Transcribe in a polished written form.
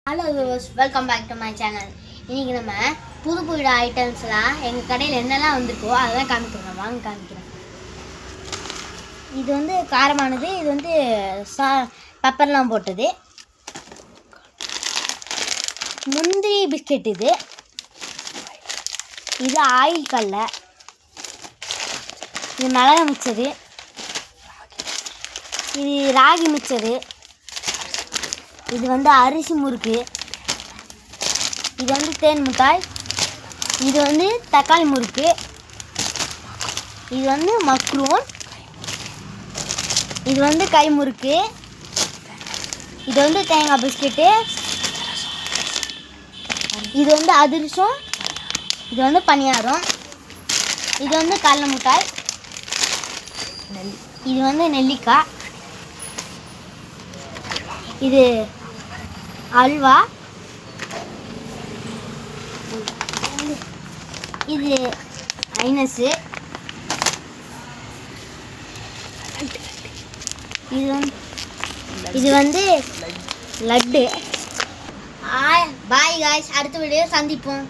Hello viewers, welcome back to my channel. இன்றைக்கி நம்ம புது புது ஐட்டம்ஸ்லாம் எங்கள் கடையில் என்னெல்லாம் வந்திருக்கோ அதெல்லாம் காமிக்கிறோம். வாங்க காமிக்கிறேன். இது வந்து காரமானது, இது வந்து பெப்பர்லாம் போட்டது. முந்திரி பிஸ்கெட், இது ஆயில் கடலை, இது மிளகா மிக்சரு, இது ராகி மிக்சரு, இது வந்து அரிசி முறுக்கு, இது வந்து தேன் மிட்டாய், இது வந்து தக்காளி முறுக்கு, இது வந்து மக்ரூன், இது வந்து கை முறுக்கு, இது வந்து தேங்காய் பிஸ்கெட்டு, இது வந்து அதிரசம், இது வந்து பணியாரம், இது வந்து கடலை மிட்டாய், இது வந்து நெல்லிக்காய், இது அல்வா, இது ஐனஸு, இது வந்து லட்டு. பாய் காய்ஸ், அடுத்த வீடியோ சந்திப்போம்.